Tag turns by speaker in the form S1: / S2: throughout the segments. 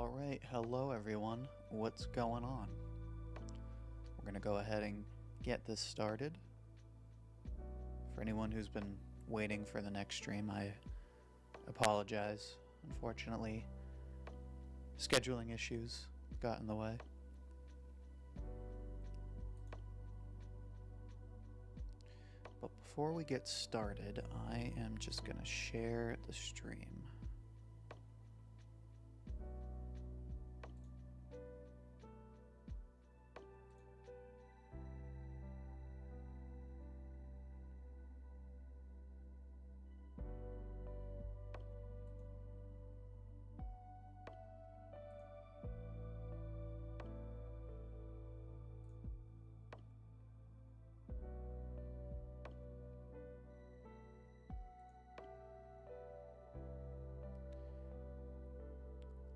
S1: Alright, hello everyone. What's going on? We're gonna go ahead and get this started. For anyone who's been waiting for the next stream, I apologize. Unfortunately, scheduling issues got in the way. But before we get started, I am just gonna share the stream.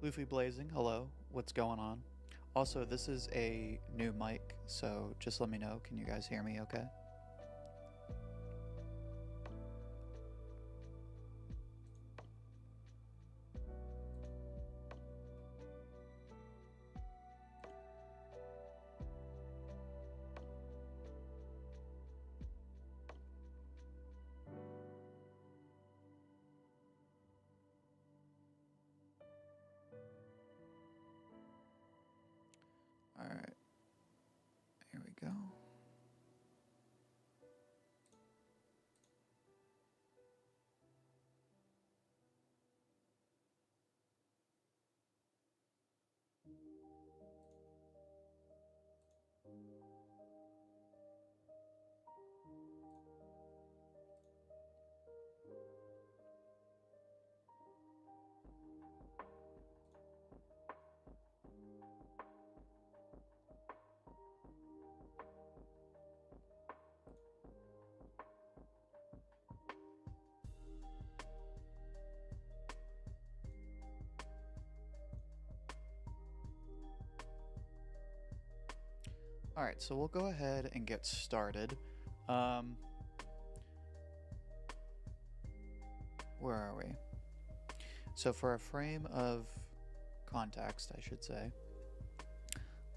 S1: Luffy Blazing, hello. What's going on? Also, this is a new mic, so just let me know. Can you guys hear me okay? Alright. Here we go. Alright, so we'll go ahead and get started. Where are we? So for a frame of context, I should say,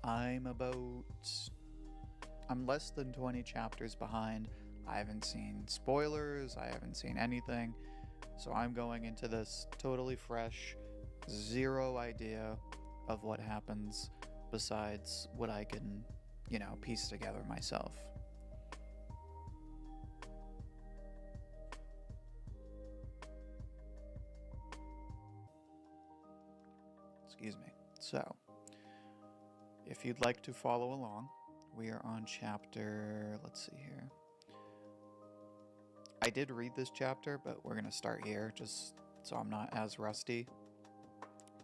S1: I'm less than 20 chapters behind. I haven't seen spoilers, I haven't seen anything, so I'm going into this totally fresh, zero idea of what happens besides what I can, piece together myself. Excuse me. So, if you'd like to follow along, we are on chapter, let's see here. I did read this chapter, but we're going to start here just so I'm not as rusty.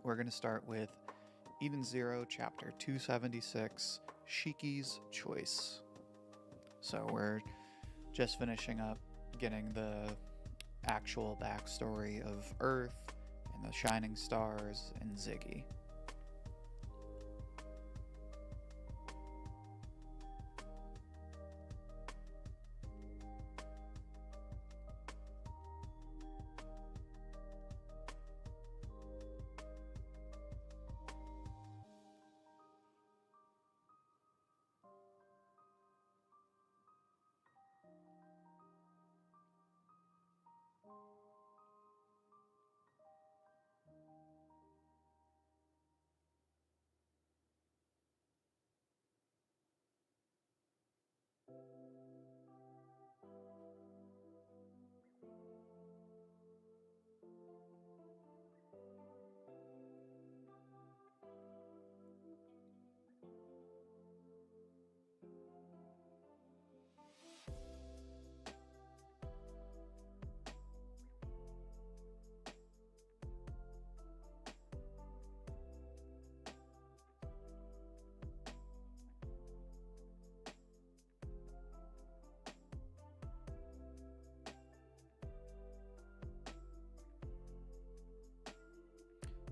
S1: We're going to start with Eden Zero, chapter 276, Shiki's Choice. So we're just finishing up getting the actual backstory of Earth and the Shining Stars and Ziggy.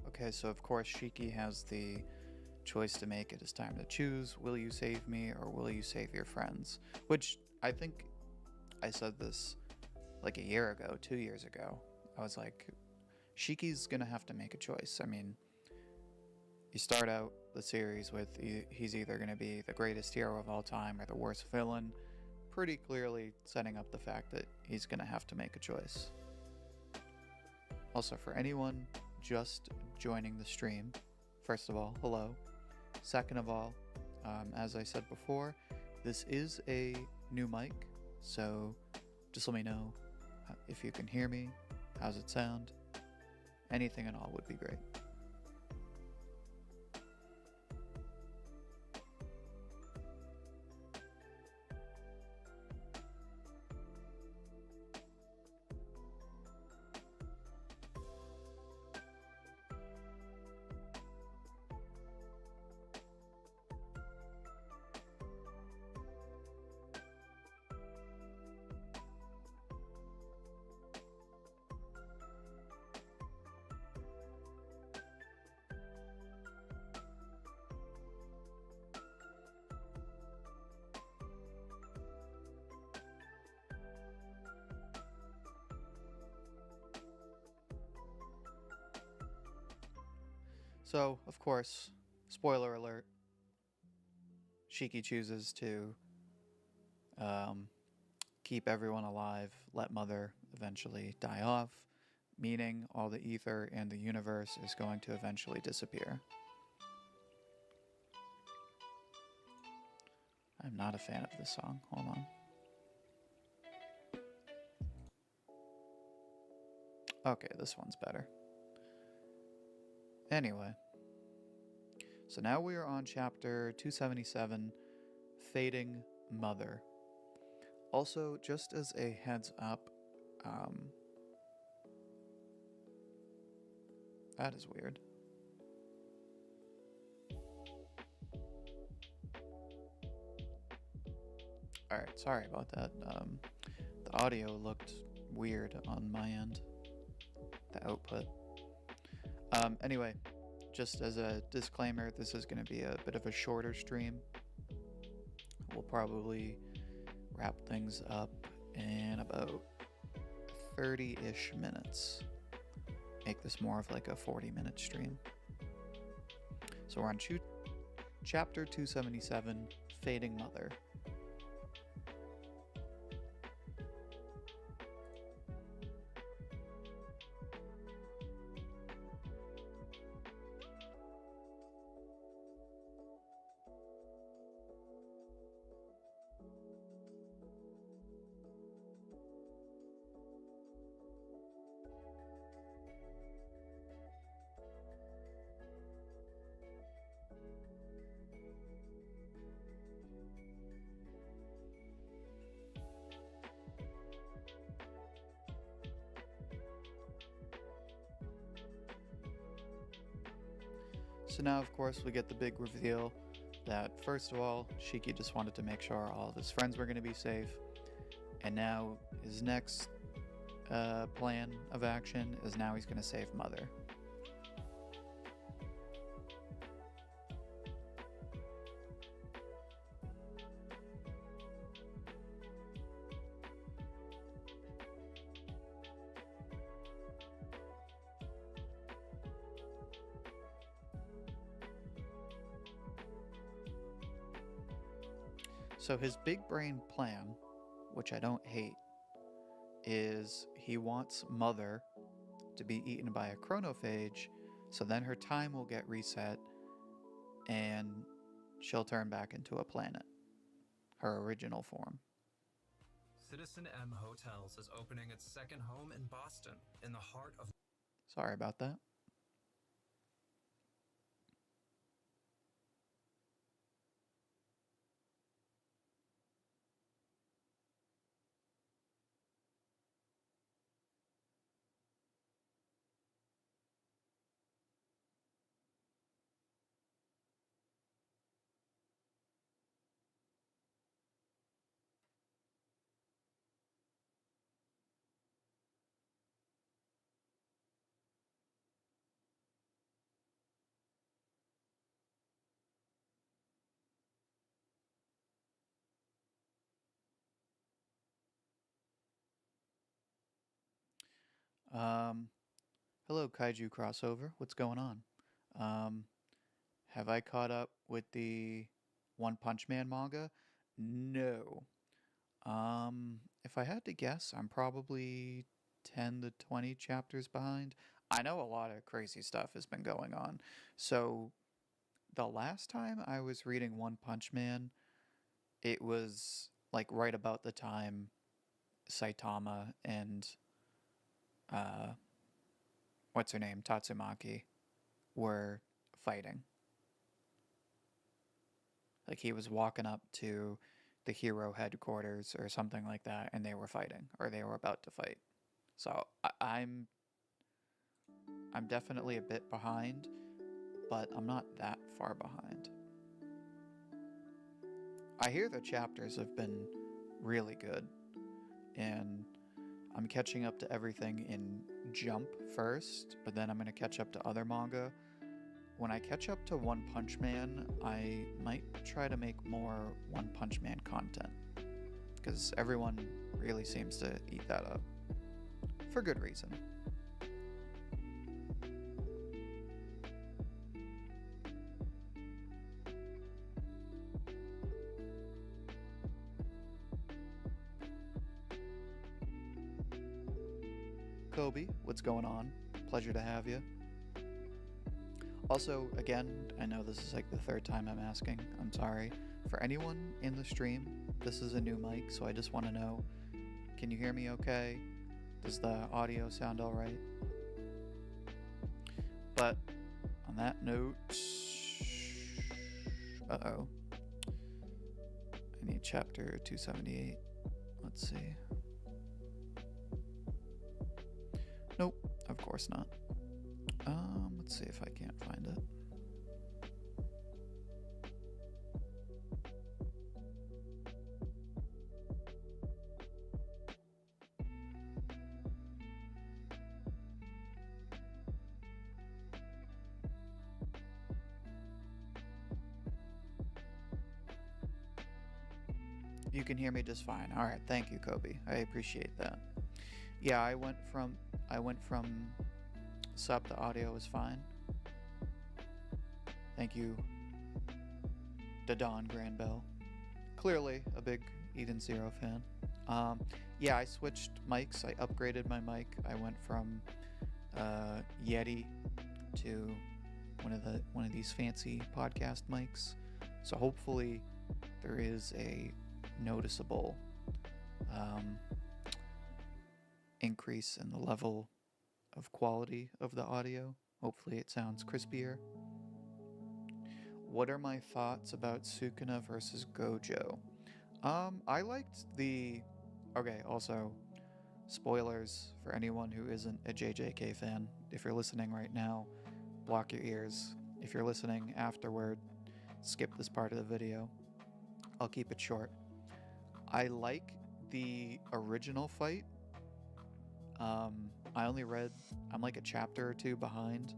S1: Okay, so of course Shiki has the choice to make. It is time to choose. Will you save me or will you save your friends? Which I think I said this like a year ago, 2 years ago. I was like, Shiki's gonna have to make a choice. I mean, You start out the series with he's either going to be the greatest hero of all time or the worst villain, pretty clearly setting up the fact that he's going to have to make a choice. Also, for anyone just joining the stream, first of all, hello. Second of all, as I said before, this is a new mic, so just let me know if you can hear me, how's it sound, anything and all would be great. So, of course, spoiler alert, Shiki chooses to keep everyone alive, let Mother eventually die off, meaning all the ether and the universe is going to eventually disappear. I'm not a fan of this song. Hold on. Okay, this one's better. Anyway, so now we are on chapter 277, Fading Mother. Also, just as a heads up, that is weird. Alright, sorry about that. The audio looked weird on my end, the output. Anyway, just as a disclaimer, this is going to be a bit of a shorter stream. We'll probably wrap things up in about 30-ish minutes. Make this more of like a 40-minute stream. So we're on chapter 277, Fading Mother. So now, of course, we get the big reveal that, first of all, Shiki just wanted to make sure all of his friends were going to be safe. And now his next plan of action is now he's going to save Mother. So his big brain plan, which I don't hate, is he wants Mother to be eaten by a chronophage, so then her time will get reset and she'll turn back into a planet, her original form.
S2: Citizen M Hotels is opening its second home in Boston, in the heart of...
S1: Sorry about that. Hello, Kaiju Crossover. What's going on? Have I caught up with the One Punch Man manga? No. If I had to guess, I'm probably 10 to 20 chapters behind. I know a lot of crazy stuff has been going on. So, the last time I was reading One Punch Man, it was like right about the time Saitama and uh what's her name, Tatsumaki, were fighting. Like he was walking up to the hero headquarters or something like that, and they were fighting, or they were about to fight. So I'm definitely a bit behind, but I'm not that far behind. I hear the chapters have been really good, and I'm catching up to everything in Jump first, but then I'm going to catch up to other manga. When I catch up to One Punch Man, I might try to make more One Punch Man content, because everyone really seems to eat that up. For good reason. Kobe, what's going on? Pleasure to have you. Also, again, I know this is like the third time I'm asking. I'm sorry. For anyone in the stream, this is a new mic, so I just want to know, can you hear me okay? Does the audio sound alright? But on that note, uh-oh. I need chapter 278. Let's see. Nope, of course not. Let's see if I can't find it. You can hear me just fine. All right, thank you, Kobe. I appreciate that. Yeah, I went from sub to audio is fine. Thank you, Dadon Granbell. Clearly a big Eden Zero fan. Yeah, I switched mics. I upgraded my mic. I went from Yeti to one of these fancy podcast mics. So hopefully there is a noticeable increase in the level of quality of the audio. Hopefully it sounds crispier. What are my thoughts about Sukuna versus Gojo? I liked the... Okay, also, spoilers for anyone who isn't a JJK fan. If you're listening right now, block your ears. If you're listening afterward, skip this part of the video. I'll keep it short. I like the original fight. I only read... I'm like a chapter or two behind.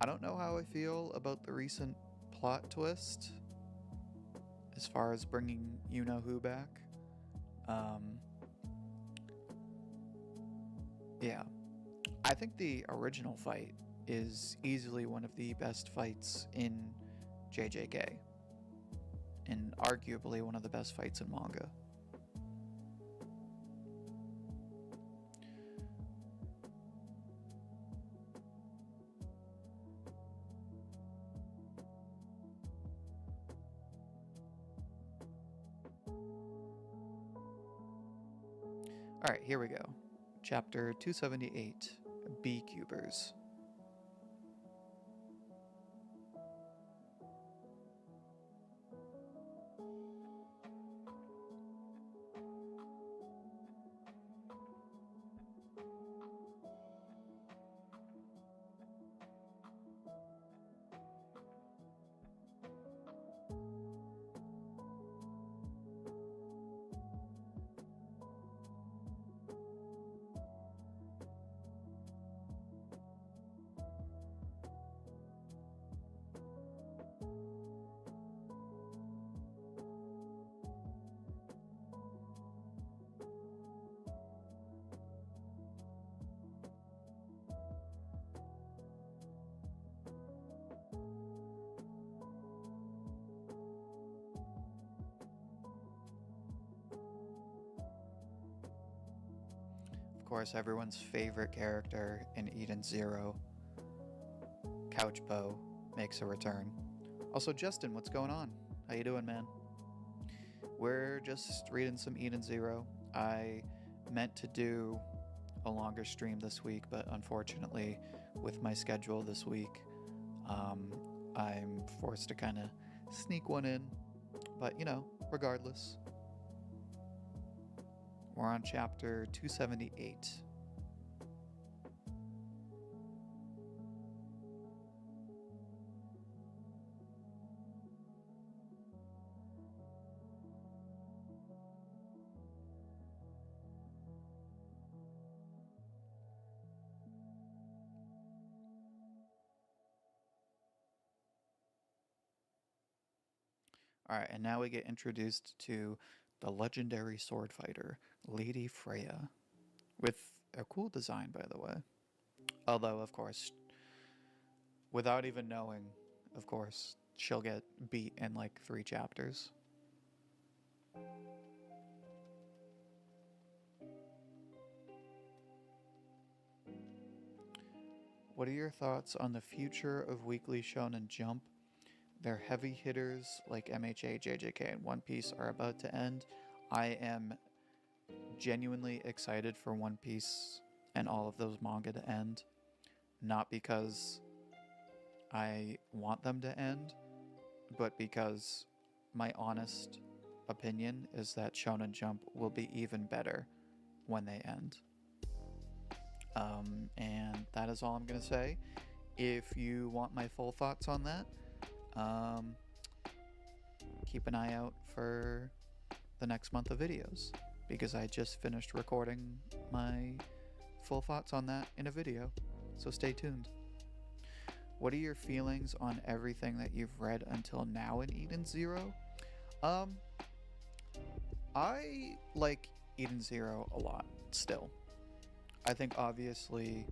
S1: I don't know how I feel about the recent plot twist as far as bringing you-know-who back. Yeah. I think the original fight is easily one of the best fights in JJK. And arguably one of the best fights in manga. Alright, here we go. Chapter 278, Beecubers. course, everyone's favorite character in Eden Zero, Couch Poe, makes a return. Also, Justin, what's going on? How you doing, man? We're just reading some Eden Zero. I meant to do a longer stream this week, but unfortunately, with my schedule this week, I'm forced to kind of sneak one in. But, you know, regardless, we're on chapter 278. Alright, and now we get introduced to the legendary sword fighter, Lady Freya, with a cool design, by the way. Although, of course, without even knowing, of course, she'll get beat in like 3 chapters. What are your thoughts on the future of Weekly Shonen Jump? Their heavy hitters like MHA, JJK, and One Piece are about to end. I am genuinely excited for One Piece and all of those manga to end. Not because I want them to end, but because my honest opinion is that Shonen Jump will be even better when they end. And that is all I'm going to say. If you want my full thoughts on that, keep an eye out for the next month of videos, because I just finished recording my full thoughts on that in a video, so stay tuned. What are your feelings on everything that you've read until now in Eden Zero? I like Eden Zero a lot still. I think obviously,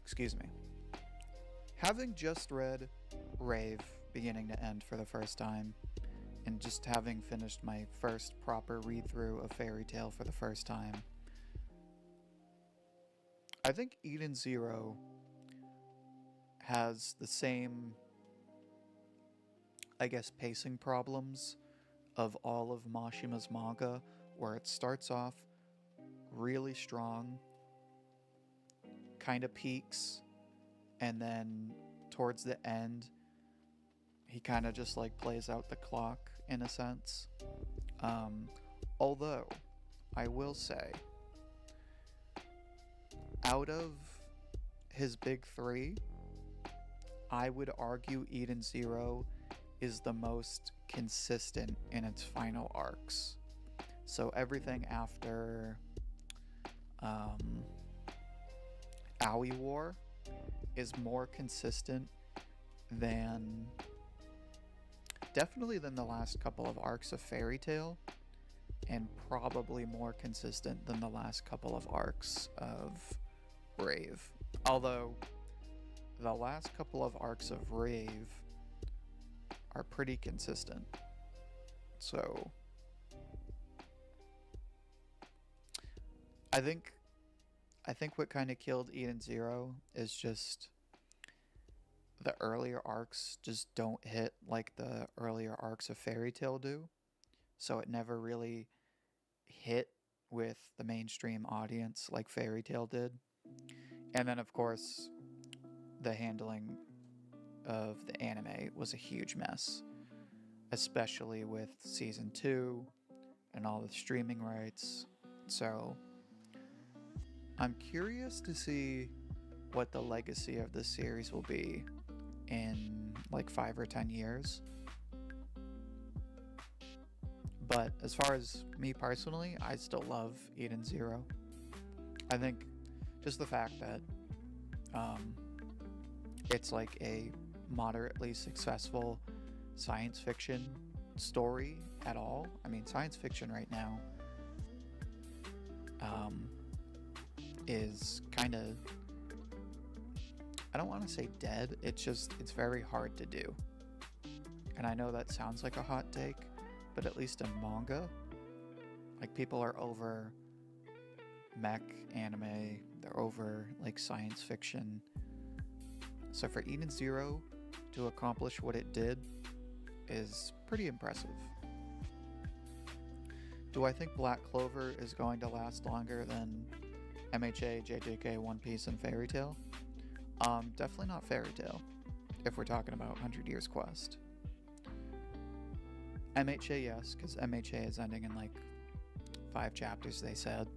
S1: excuse me, having just read Rave beginning to end for the first time, and just having finished my first proper read-through of Fairy Tail for the first time, I think Eden Zero has the same, I guess, pacing problems of all of Mashima's manga, where it starts off really strong, kind of peaks, and then towards the end, he kind of just like plays out the clock in a sense. Although, I will say, out of his big 3, I would argue Eden Zero is the most consistent in its final arcs. So everything after Aoi War is more consistent than, definitely than the last couple of arcs of Fairy Tail, and probably more consistent than the last couple of arcs of Rave. Although the last couple of arcs of Rave are pretty consistent. So I think what kind of killed Eden Zero is just the earlier arcs just don't hit like the earlier arcs of Fairy Tail do. So it never really hit with the mainstream audience like Fairy Tail did. And then, of course, the handling of the anime was a huge mess, especially with Season 2 and all the streaming rights. So I'm curious to see what the legacy of this series will be in like 5 or 10 years. But as far as me personally, I still love Eden Zero. I think just the fact that it's like a moderately successful science fiction story at all. I mean, science fiction right now is kind of, I don't want to say dead, it's very hard to do. And I know that sounds like a hot take, but at least in manga, like, people are over mech anime. They're over like science fiction. So for Eden Zero to accomplish what it did is pretty impressive. Do I think Black Clover is going to last longer than MHA, JJK, One Piece, and Fairy Tail? Definitely not Fairy Tail, if we're talking about 100 Years Quest. MHA, yes, because MHA is ending in like 5 chapters, they said.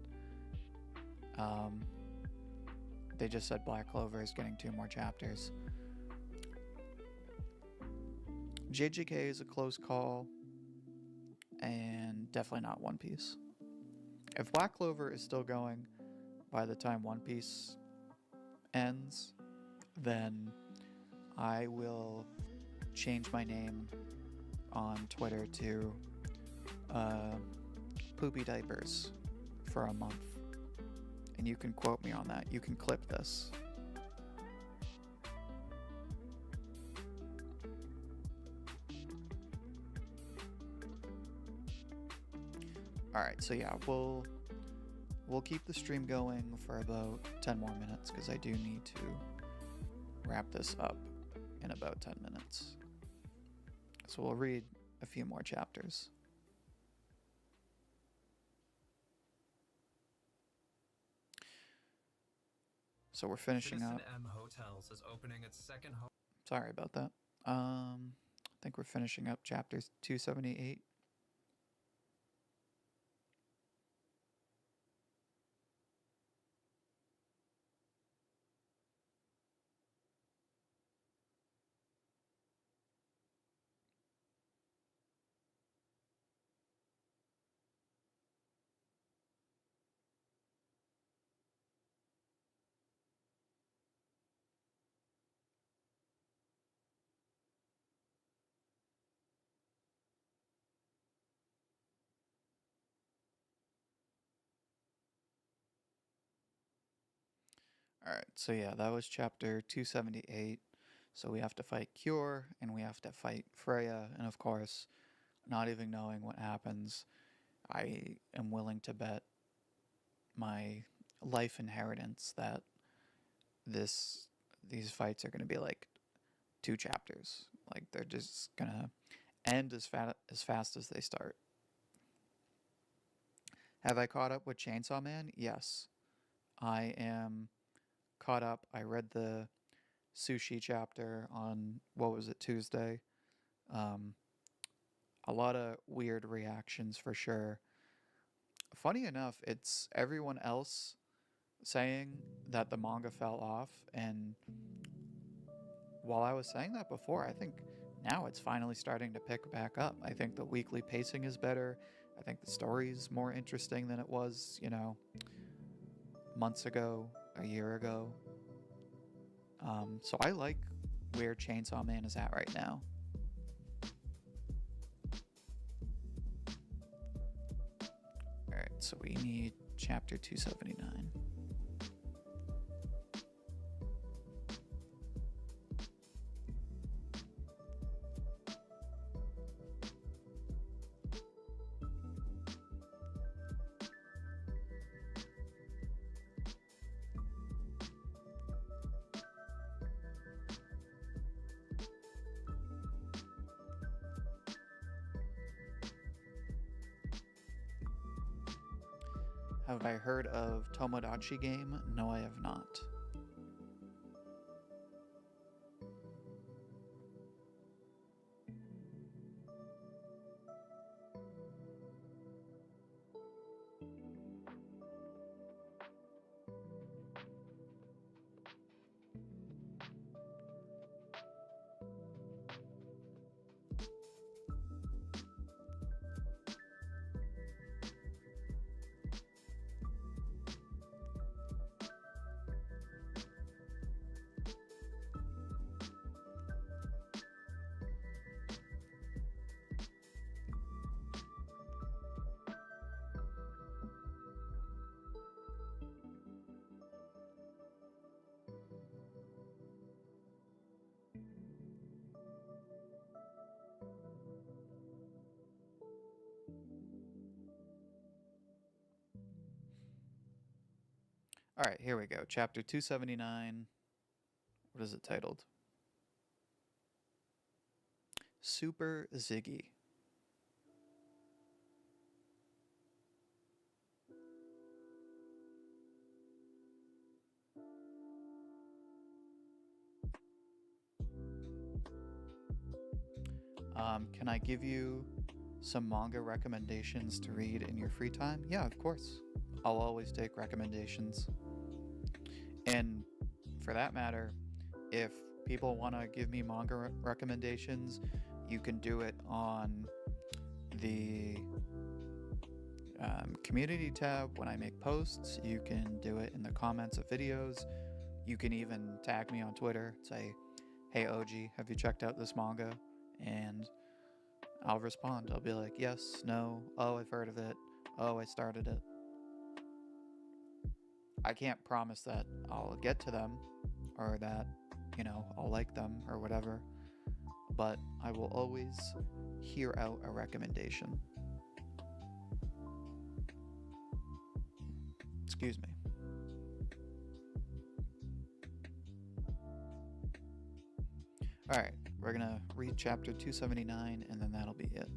S1: They just said Black Clover is getting 2 more chapters. JJK is a close call, and definitely not One Piece. If Black Clover is still going by the time One Piece ends, then I will change my name on Twitter to Poopy Diapers for a month. And you can quote me on that. You can clip this. Alright, so yeah, we'll keep the stream going for about 10 more minutes because I do need to wrap this up in about 10 minutes. So we'll read a few more chapters. So we're finishing
S2: Citizen
S1: up.
S2: M Hotels is opening its second home.
S1: Sorry about that. I think we're finishing up chapters 278. Alright, so yeah, that was chapter 278. So we have to fight Cure, and we have to fight Freya, and of course, not even knowing what happens, I am willing to bet my life inheritance that these fights are going to be like 2 chapters. Like they're just going to end as fast as they start. Have I caught up with Chainsaw Man? Yes. I am caught up. I read the sushi chapter on, what was it, Tuesday? A lot of weird reactions for sure. Funny enough, it's everyone else saying that the manga fell off, and while I was saying that before, I think now it's finally starting to pick back up. I think the weekly pacing is better. I think the story's more interesting than it was, months ago, a year ago. So I like where Chainsaw Man is at right now. Alright, so we need chapter 279. Have I heard of Tomodachi Game? No, I have not. All right, here we go. Chapter 279. What is it titled? Super Ziggy. Can I give you some manga recommendations to read in your free time? Yeah, of course. I'll always take recommendations. And for that matter, if people want to give me manga recommendations, you can do it on the community tab when I make posts. You can do it in the comments of videos. You can even tag me on Twitter, say, hey OG, have you checked out this manga? And I'll respond. I'll be like, yes, no, oh, I've heard of it, oh, I started it. I can't promise that I'll get to them or that, I'll like them or whatever, but I will always hear out a recommendation. Excuse me. Alright, we're gonna read chapter 279 and then that'll be it.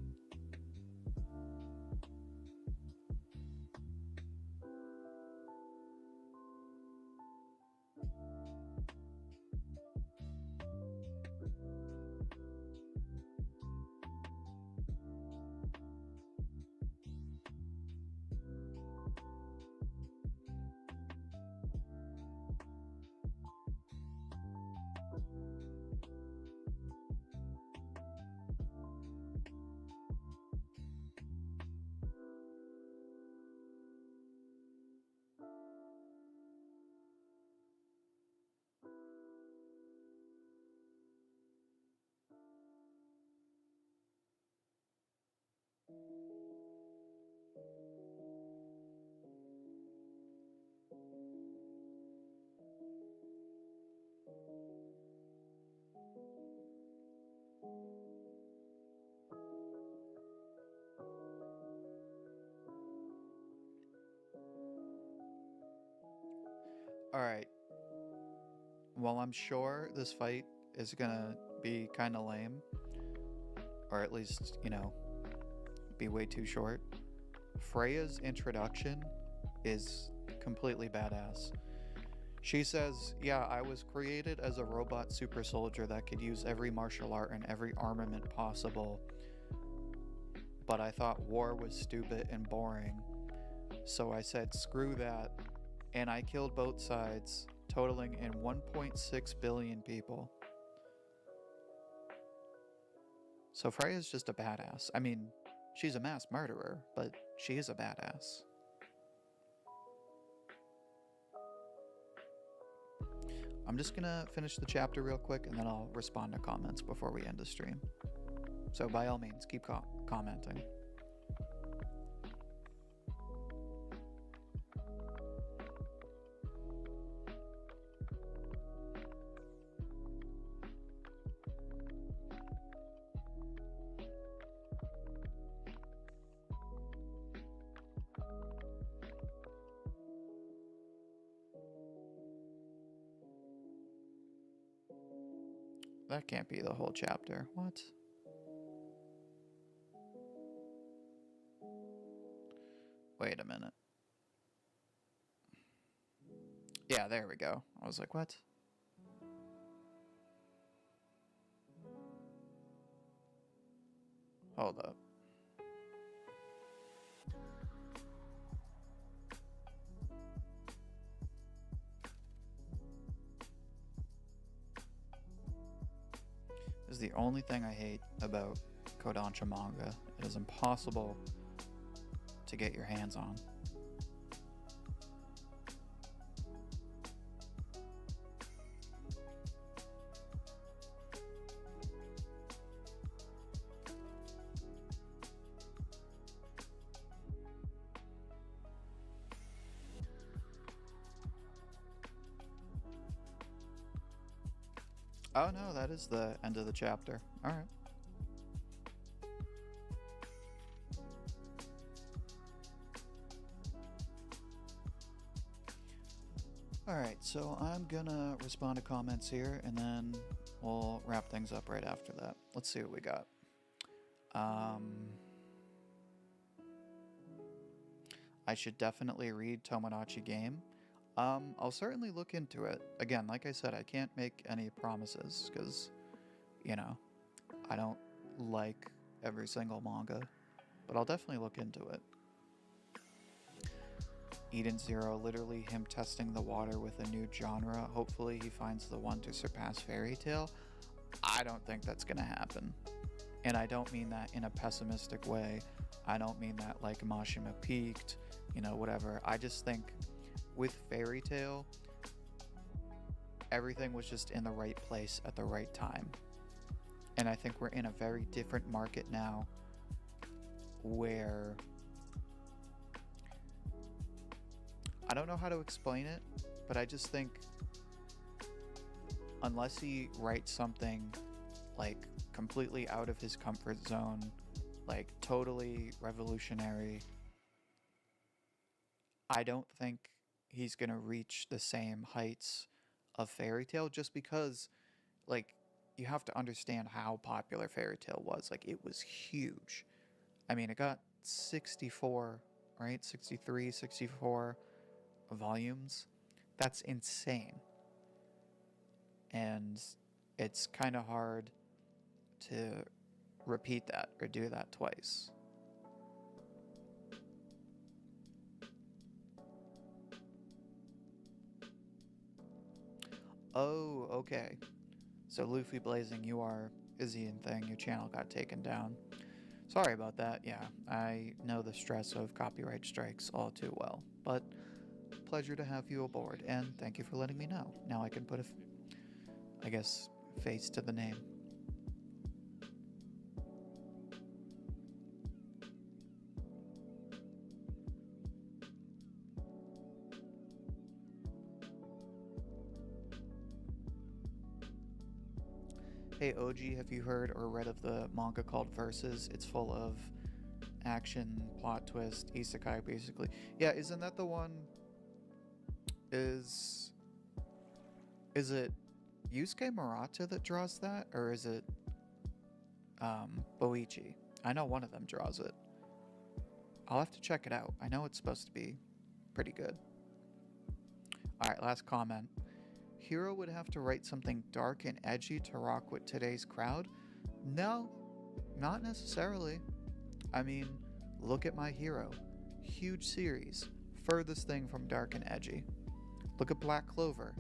S1: Alright, well, I'm sure this fight is gonna be kind of lame, or at least, be way too short. Freya's introduction is completely badass. She says, yeah, I was created as a robot super soldier that could use every martial art and every armament possible, but I thought war was stupid and boring, so I said screw that, and I killed both sides, totaling in 1.6 billion people. So Freya's just a badass. I mean, she's a mass murderer, but she is a badass. I'm just gonna finish the chapter real quick and then I'll respond to comments before we end the stream. So by all means, keep commenting. That can't be the whole chapter. What? Wait a minute. Yeah, there we go. I was like, what? Hold up. This is the only thing I hate about Kodansha manga. It is impossible to get your hands on. Oh no, that is the end of the chapter. Alright. Alright, so I'm gonna respond to comments here and then we'll wrap things up right after that. Let's see what we got. I should definitely read Tomodachi Game. I'll certainly look into it. Again, like I said, I can't make any promises because, you know, I don't like every single manga, but I'll definitely look into it. Eden Zero, literally him testing the water with a new genre. Hopefully he finds the one to surpass Fairy Tail. I don't think that's gonna happen. And I don't mean that in a pessimistic way. I don't mean that like Mashima peaked, you know, whatever. I just think with Fairy Tail, everything was just in the right place at the right time. And I think we're in a very different market now where I don't know how to explain it, but I just think unless he writes something like completely out of his comfort zone, like totally revolutionary, I don't think he's gonna reach the same heights of Fairy Tail, just because, like, you have to understand how popular Fairy Tail was. Like, it was huge. I mean, it got 64, right? 63, 64 volumes. That's insane. And it's kind of hard to repeat that or do that twice. Oh, okay. So Luffy Blazing, you are Izzy thing. Your channel got taken down. Sorry about that. Yeah, I know the stress of copyright strikes all too well. But pleasure to have you aboard, and thank you for letting me know. Now I can put I guess, face to the name. Hey OG, have you heard or read of the manga called Versus? It's full of action, plot twist, isekai basically. Yeah, isn't that the one? Is it Yusuke Murata that draws that, or is it Boichi? I know one of them draws it. I'll have to check it out. I know it's supposed to be pretty good. Alright, last comment. Hero would have to write something dark and edgy to rock with today's crowd? No, not necessarily. I mean, look at My Hero. Huge series. Furthest thing from dark and edgy. Look at Black Clover.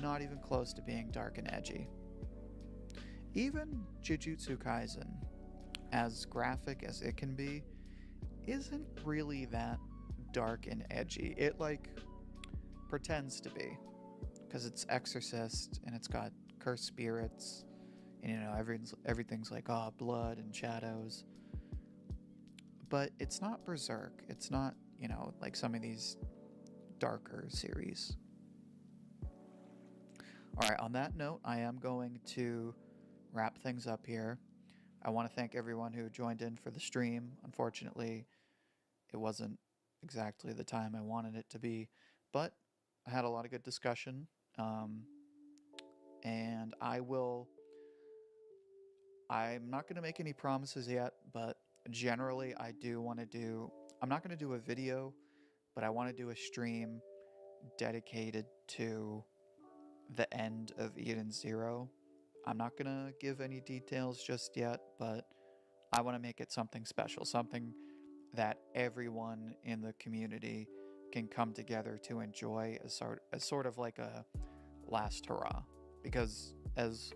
S1: Not even close to being dark and edgy. Even Jujutsu Kaisen, as graphic as it can be, isn't really that dark and edgy. It, like, pretends to be. Because it's Exorcist, and it's got cursed spirits, and, you know, everything's like, oh, blood and shadows. But it's not Berserk. It's not, you know, like some of these darker series. Alright, on that note, I am going to wrap things up here. I want to thank everyone who joined in for the stream. Unfortunately, it wasn't exactly the time I wanted it to be, but I had a lot of good discussion. And I'm not going to make any promises yet, but generally I do want to I'm not going to do a video, but I want to do a stream dedicated to the end of Eden Zero. I'm not going to give any details just yet, but I want to make it something special, something that everyone in the community can come together to enjoy as sort of like a last hurrah. Because as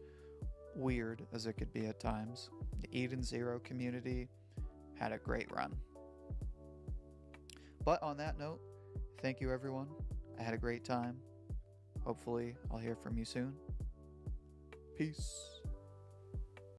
S1: weird as it could be at times, the Eden Zero community had a great run. But on that note, thank you everyone. I had a great time. Hopefully I'll hear from you soon. Peace.